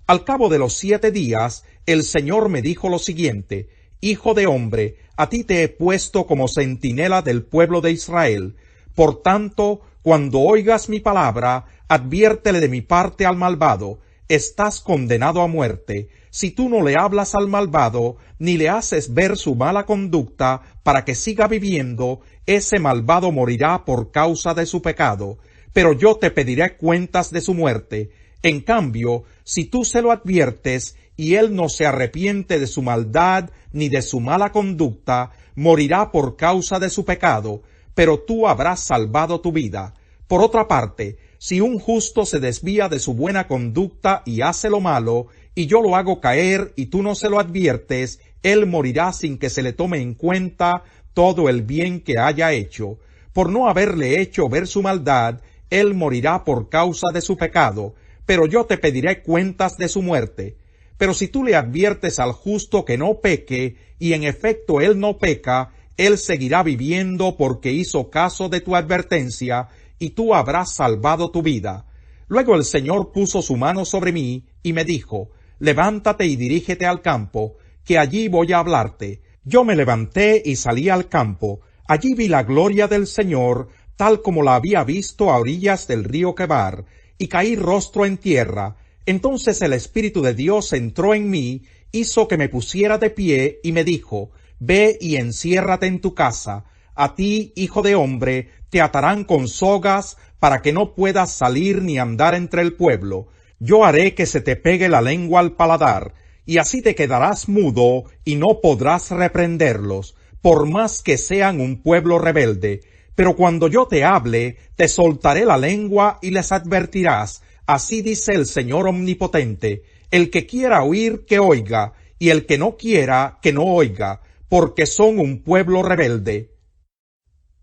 Al cabo de los 7 días, el Señor me dijo lo siguiente: Hijo de hombre, a ti te he puesto como centinela del pueblo de Israel. Por tanto, cuando oigas mi palabra, adviértele de mi parte al malvado: estás condenado a muerte. Si tú no le hablas al malvado, ni le haces ver su mala conducta para que siga viviendo, ese malvado morirá por causa de su pecado. Pero yo te pediré cuentas de su muerte. En cambio, si tú se lo adviertes, y él no se arrepiente de su maldad ni de su mala conducta, morirá por causa de su pecado, pero tú habrás salvado tu vida. Por otra parte, si un justo se desvía de su buena conducta y hace lo malo, y yo lo hago caer y tú no se lo adviertes, él morirá sin que se le tome en cuenta todo el bien que haya hecho. Por no haberle hecho ver su maldad, él morirá por causa de su pecado, pero yo te pediré cuentas de su muerte. Pero si tú le adviertes al justo que no peque, y en efecto él no peca, él seguirá viviendo porque hizo caso de tu advertencia, y tú habrás salvado tu vida. Luego el Señor puso su mano sobre mí, y me dijo: levántate y dirígete al campo, que allí voy a hablarte. Yo me levanté y salí al campo. Allí vi la gloria del Señor, tal como la había visto a orillas del río Quebar, y caí rostro en tierra. Entonces el Espíritu de Dios entró en mí, hizo que me pusiera de pie, y me dijo: ve y enciérrate en tu casa. A ti, hijo de hombre, te atarán con sogas, para que no puedas salir ni andar entre el pueblo. Yo haré que se te pegue la lengua al paladar, y así te quedarás mudo, y no podrás reprenderlos, por más que sean un pueblo rebelde. Pero cuando yo te hable, te soltaré la lengua y les advertirás. Así dice el Señor Omnipotente: el que quiera oír, que oiga, y el que no quiera, que no oiga, porque son un pueblo rebelde.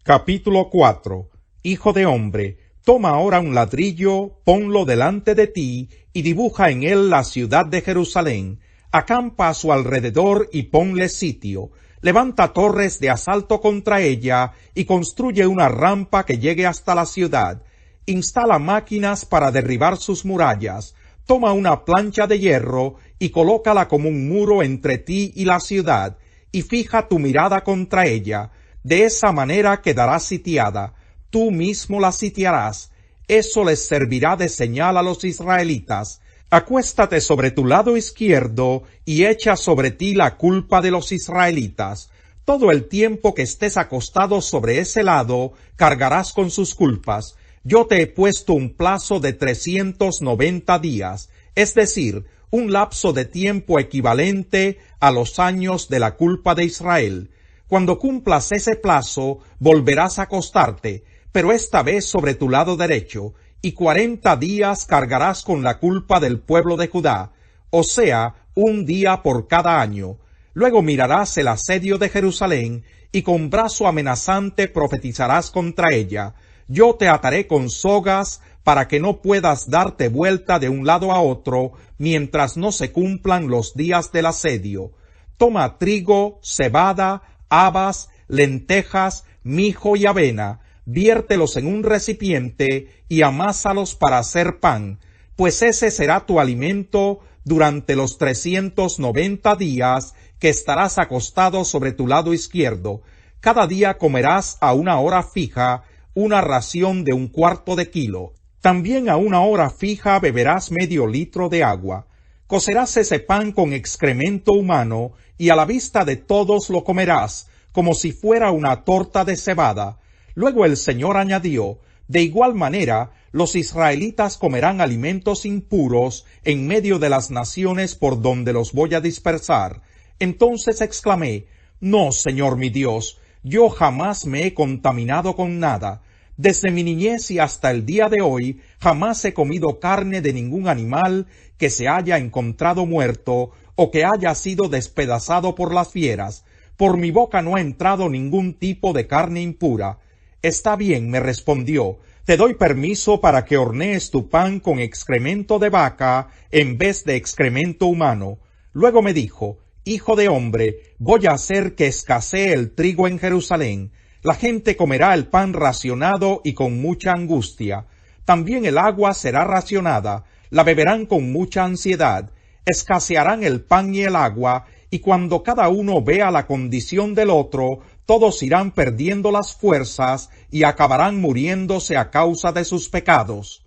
Capítulo 4. Hijo de hombre, toma ahora un ladrillo, ponlo delante de ti, y dibuja en él la ciudad de Jerusalén. Acampa a su alrededor y ponle sitio. Levanta torres de asalto contra ella, y construye una rampa que llegue hasta la ciudad. Instala máquinas para derribar sus murallas. Toma una plancha de hierro, y colócala como un muro entre ti y la ciudad, y fija tu mirada contra ella. De esa manera quedará sitiada. Tú mismo la sitiarás. Eso les servirá de señal a los israelitas. Acuéstate sobre tu lado izquierdo y echa sobre ti la culpa de los israelitas. Todo el tiempo que estés acostado sobre ese lado, cargarás con sus culpas. Yo te he puesto un plazo de 390 días, es decir, un lapso de tiempo equivalente a los años de la culpa de Israel. Cuando cumplas ese plazo, volverás a acostarte, pero esta vez sobre tu lado derecho, y 40 días cargarás con la culpa del pueblo de Judá, o sea, un día por cada año. Luego mirarás el asedio de Jerusalén, y con brazo amenazante profetizarás contra ella. Yo te ataré con sogas, para que no puedas darte vuelta de un lado a otro, mientras no se cumplan los días del asedio. Toma trigo, cebada, habas, lentejas, mijo y avena, viértelos en un recipiente y amásalos para hacer pan, pues ese será tu alimento durante los 390 días que estarás acostado sobre tu lado izquierdo. Cada día comerás a una hora fija una ración de 1/4 de kilo. También a una hora fija beberás medio litro de agua. Cocerás ese pan con excremento humano, y a la vista de todos lo comerás, como si fuera una torta de cebada. Luego el Señor añadió: de igual manera, los israelitas comerán alimentos impuros en medio de las naciones por donde los voy a dispersar. Entonces exclamé: no, Señor mi Dios, yo jamás me he contaminado con nada. Desde mi niñez y hasta el día de hoy, jamás he comido carne de ningún animal que se haya encontrado muerto o que haya sido despedazado por las fieras. Por mi boca no ha entrado ningún tipo de carne impura. Está bien, me respondió, te doy permiso para que hornees tu pan con excremento de vaca en vez de excremento humano. Luego me dijo: hijo de hombre, voy a hacer que escasee el trigo en Jerusalén. La gente comerá el pan racionado y con mucha angustia. También el agua será racionada, la beberán con mucha ansiedad. escasearán el pan y el agua, y cuando cada uno vea la condición del otro, todos irán perdiendo las fuerzas y acabarán muriéndose a causa de sus pecados.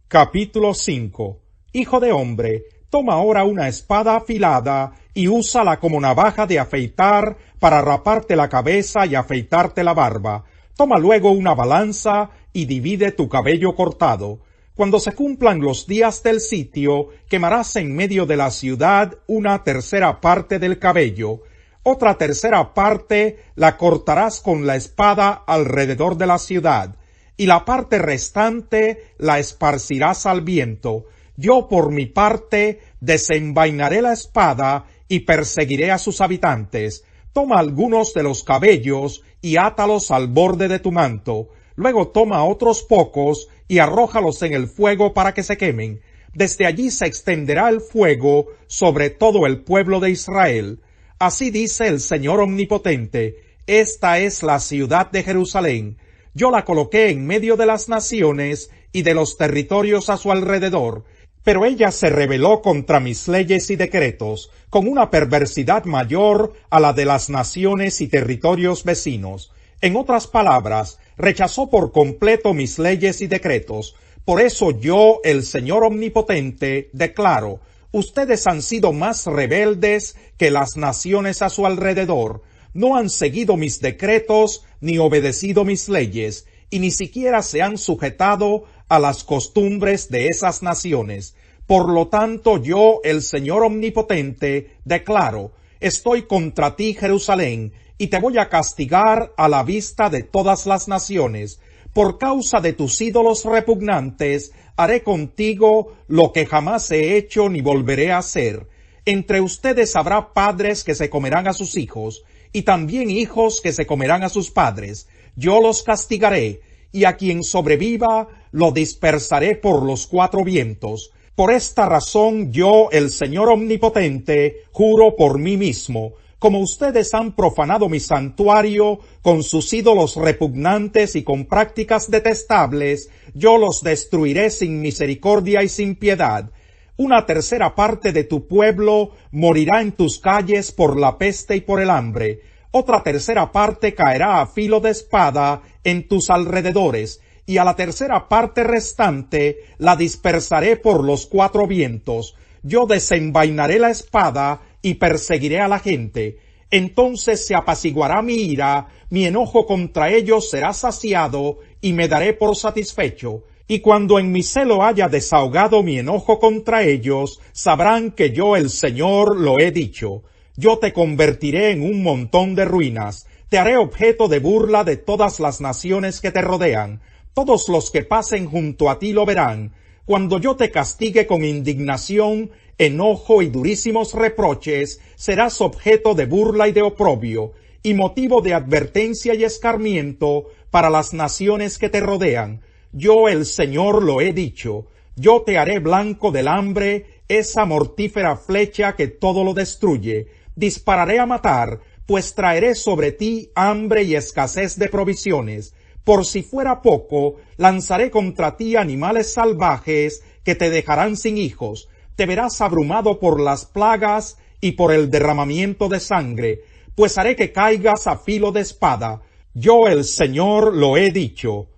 Capítulo 5. Hijo de hombre, toma ahora una espada afilada y úsala como navaja de afeitar para raparte la cabeza y afeitarte la barba. Toma luego una balanza y divide tu cabello cortado. Cuando se cumplan los días del sitio, quemarás en medio de la ciudad una tercera parte del cabello. Otra tercera parte la cortarás con la espada alrededor de la ciudad, y la parte restante la esparcirás al viento. Yo, por mi parte, desenvainaré la espada y perseguiré a sus habitantes. Toma algunos de los cabellos y átalos al borde de tu manto. Luego toma otros pocos y arrójalos en el fuego para que se quemen. Desde allí se extenderá el fuego sobre todo el pueblo de Israel. Así dice el Señor Omnipotente: esta es la ciudad de Jerusalén. Yo la coloqué en medio de las naciones y de los territorios a su alrededor, pero ella se rebeló contra mis leyes y decretos, con una perversidad mayor a la de las naciones y territorios vecinos. En otras palabras, rechazó por completo mis leyes y decretos. Por eso yo, el Señor Omnipotente, declaro: ustedes han sido más rebeldes que las naciones a su alrededor. No han seguido mis decretos ni obedecido mis leyes, y ni siquiera se han sujetado a las costumbres de esas naciones. Por lo tanto, yo, el Señor Omnipotente, declaro: estoy contra ti, Jerusalén, y te voy a castigar a la vista de todas las naciones. Por causa de tus ídolos repugnantes, haré contigo lo que jamás he hecho ni volveré a hacer. Entre ustedes habrá padres que se comerán a sus hijos, y también hijos que se comerán a sus padres. Yo los castigaré, y a quien sobreviva lo dispersaré por los cuatro vientos. Por esta razón yo, el Señor Omnipotente, juro por mí mismo: como ustedes han profanado mi santuario con sus ídolos repugnantes y con prácticas detestables, yo los destruiré sin misericordia y sin piedad. Una tercera parte de tu pueblo morirá en tus calles por la peste y por el hambre. Otra tercera parte caerá a filo de espada en tus alrededores, y a la tercera parte restante la dispersaré por los cuatro vientos. Yo desenvainaré la espada y perseguiré a la gente. Entonces se apaciguará mi ira, mi enojo contra ellos será saciado, y me daré por satisfecho. Y cuando en mi celo haya desahogado mi enojo contra ellos, sabrán que yo, el Señor, lo he dicho. Yo te convertiré en un montón de ruinas, te haré objeto de burla de todas las naciones que te rodean. Todos los que pasen junto a ti lo verán. Cuando yo te castigue con indignación, enojo y durísimos reproches, serás objeto de burla y de oprobio, y motivo de advertencia y escarmiento para las naciones que te rodean. Yo, el Señor, lo he dicho. Yo te haré blanco del hambre, esa mortífera flecha que todo lo destruye. Dispararé a matar, pues traeré sobre ti hambre y escasez de provisiones. Por si fuera poco, lanzaré contra ti animales salvajes que te dejarán sin hijos. Te verás abrumado por las plagas y por el derramamiento de sangre, pues haré que caigas a filo de espada. Yo, el Señor, lo he dicho.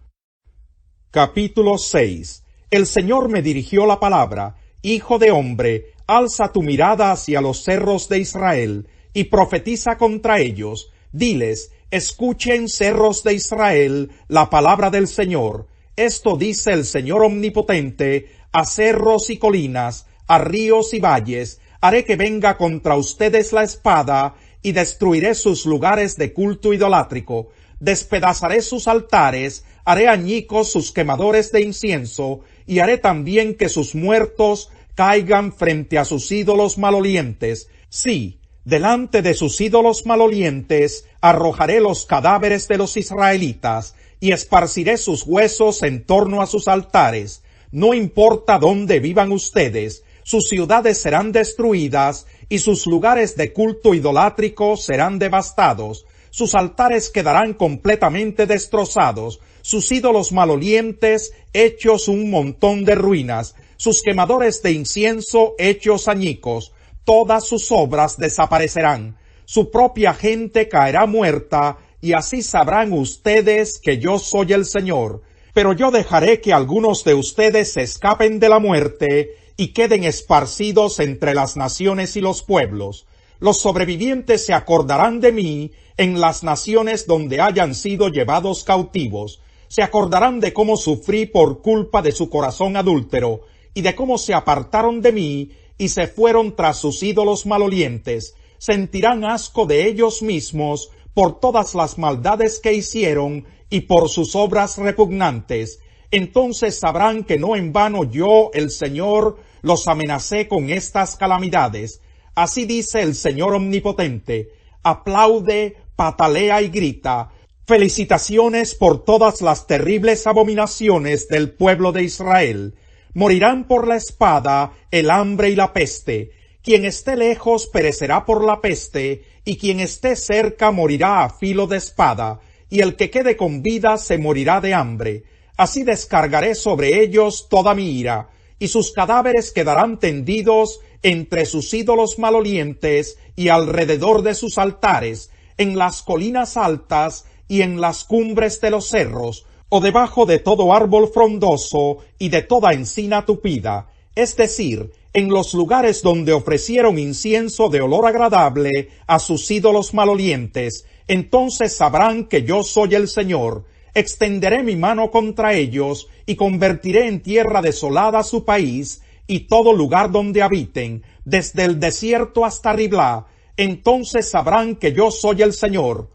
Capítulo 6. El Señor me dirigió la palabra: Hijo de hombre, alza tu mirada hacia los cerros de Israel, y profetiza contra ellos. Diles: escuchen, cerros de Israel, la palabra del Señor. Esto dice el Señor Omnipotente: a cerros y colinas, a ríos y valles, haré que venga contra ustedes la espada, y destruiré sus lugares de culto idolátrico. Despedazaré sus altares, haré añicos sus quemadores de incienso, y haré también que sus muertos caigan frente a sus ídolos malolientes. Sí, delante de sus ídolos malolientes arrojaré los cadáveres de los israelitas, y esparciré sus huesos en torno a sus altares. No importa dónde vivan ustedes, sus ciudades serán destruidas, y sus lugares de culto idolátrico serán devastados. Sus altares quedarán completamente destrozados, sus ídolos malolientes hechos un montón de ruinas. sus quemadores de incienso hechos añicos, todas sus obras desaparecerán, su propia gente caerá muerta, y así sabrán ustedes que yo soy el Señor. Pero yo dejaré que algunos de ustedes se escapen de la muerte y queden esparcidos entre las naciones y los pueblos. Los sobrevivientes se acordarán de mí en las naciones donde hayan sido llevados cautivos. Se acordarán de cómo sufrí por culpa de su corazón adúltero, y de cómo se apartaron de mí y se fueron tras sus ídolos malolientes. Sentirán asco de ellos mismos por todas las maldades que hicieron y por sus obras repugnantes. Entonces sabrán que no en vano yo, el Señor, los amenacé con estas calamidades. Así dice el Señor Omnipotente: aplaude, patalea y grita. Felicitaciones por todas las terribles abominaciones del pueblo de Israel. Morirán por la espada, el hambre y la peste. Quien esté lejos perecerá por la peste, y quien esté cerca morirá a filo de espada, y el que quede con vida se morirá de hambre. Así descargaré sobre ellos toda mi ira, y sus cadáveres quedarán tendidos entre sus ídolos malolientes y alrededor de sus altares, en las colinas altas y en las cumbres de los cerros, o debajo de todo árbol frondoso y de toda encina tupida, es decir, en los lugares donde ofrecieron incienso de olor agradable a sus ídolos malolientes. Entonces sabrán que yo soy el Señor. Extenderé mi mano contra ellos, y convertiré en tierra desolada su país, y todo lugar donde habiten, desde el desierto hasta Riblá. Entonces sabrán que yo soy el Señor.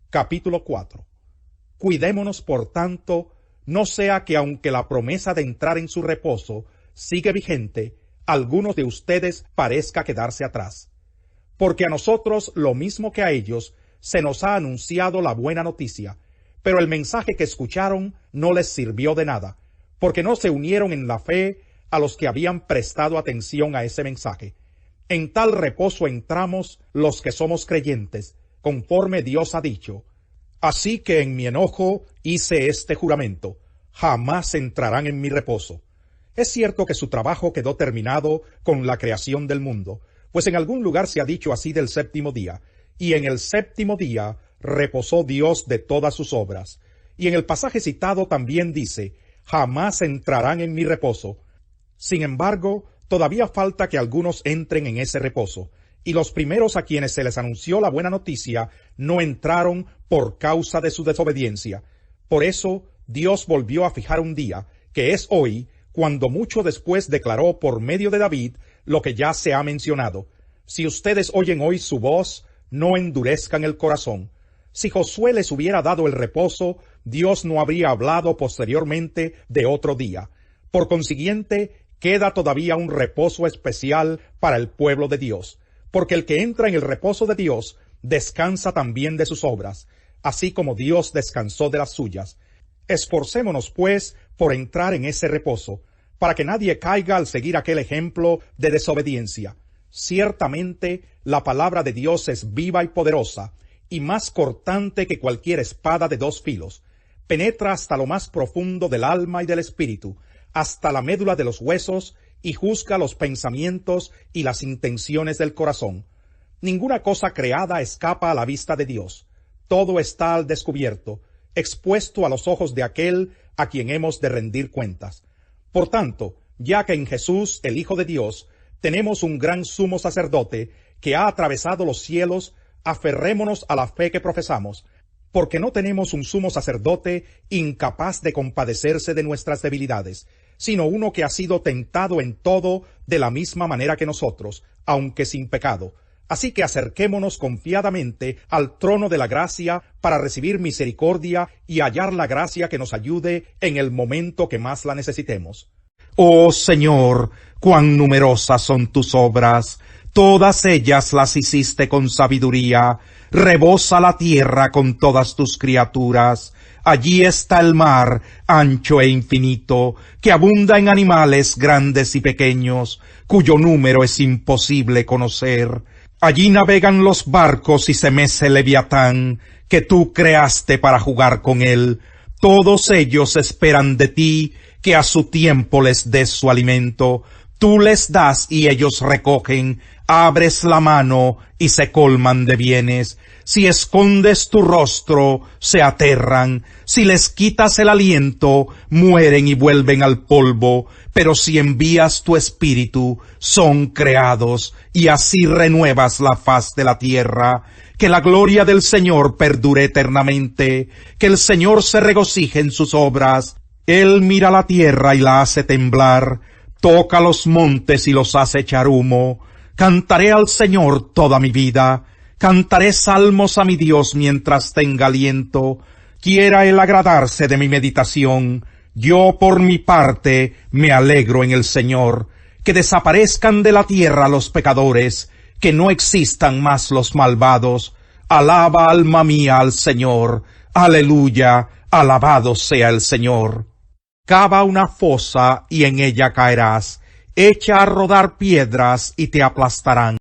Capítulo 4. Cuidémonos, por tanto, no sea que aunque la promesa de entrar en su reposo sigue vigente, algunos de ustedes parezca quedarse atrás. Porque a nosotros, lo mismo que a ellos, se nos ha anunciado la buena noticia, pero el mensaje que escucharon no les sirvió de nada, porque no se unieron en la fe a los que habían prestado atención a ese mensaje. En tal reposo entramos los que somos creyentes, conforme Dios ha dicho: así que en mi enojo hice este juramento: jamás entrarán en mi reposo. Es cierto que su trabajo quedó terminado con la creación del mundo, pues en algún lugar se ha dicho así del séptimo día: y en el séptimo día reposó Dios de todas sus obras. Y en el pasaje citado también dice: jamás entrarán en mi reposo. Sin embargo, todavía falta que algunos entren en ese reposo, y los primeros a quienes se les anunció la buena noticia no entraron por causa de su desobediencia. Por eso Dios volvió a fijar un día, que es hoy, cuando mucho después declaró por medio de David lo que ya se ha mencionado: si ustedes oyen hoy su voz, no endurezcan el corazón. Si Josué les hubiera dado el reposo, Dios no habría hablado posteriormente de otro día. Por consiguiente, queda todavía un reposo especial para el pueblo de Dios, porque el que entra en el reposo de Dios descansa también de sus obras, así como Dios descansó de las suyas. Esforcémonos, pues, por entrar en ese reposo, para que nadie caiga al seguir aquel ejemplo de desobediencia. Ciertamente, la palabra de Dios es viva y poderosa, y más cortante que cualquier espada de dos filos. Penetra hasta lo más profundo del alma y del espíritu, hasta la médula de los huesos, y juzga los pensamientos y las intenciones del corazón. Ninguna cosa creada escapa a la vista de Dios. Todo está al descubierto, expuesto a los ojos de aquel a quien hemos de rendir cuentas. Por tanto, ya que en Jesús, el Hijo de Dios, tenemos un gran sumo sacerdote que ha atravesado los cielos, aferrémonos a la fe que profesamos, porque no tenemos un sumo sacerdote incapaz de compadecerse de nuestras debilidades, sino uno que ha sido tentado en todo de la misma manera que nosotros, aunque sin pecado. Así que acerquémonos confiadamente al trono de la gracia para recibir misericordia y hallar la gracia que nos ayude en el momento que más la necesitemos. Oh Señor, cuán numerosas son tus obras, todas ellas las hiciste con sabiduría. Rebosa la tierra con todas tus criaturas. Allí está el mar, ancho e infinito, que abunda en animales grandes y pequeños, cuyo número es imposible conocer. Allí navegan los barcos y se mece el Leviatán, que tú creaste para jugar con él. Todos ellos esperan de ti, que a su tiempo les des su alimento. Tú les das y ellos recogen, abres la mano y se colman de bienes. Si escondes tu rostro, se aterran. Si les quitas el aliento, mueren y vuelven al polvo. Pero si envías tu espíritu, son creados, y así renuevas la faz de la tierra. Que la gloria del Señor perdure eternamente. Que el Señor se regocije en sus obras. Él mira la tierra y la hace temblar. Toca los montes y los hace echar humo. Cantaré al Señor toda mi vida. Cantaré salmos a mi Dios mientras tenga aliento. Quiera Él agradarse de mi meditación. Yo, por mi parte, me alegro en el Señor. Que desaparezcan de la tierra los pecadores, que no existan más los malvados. Alaba, alma mía, al Señor. Aleluya, alabado sea el Señor. Cava una fosa y en ella caerás. Echa a rodar piedras y te aplastarán.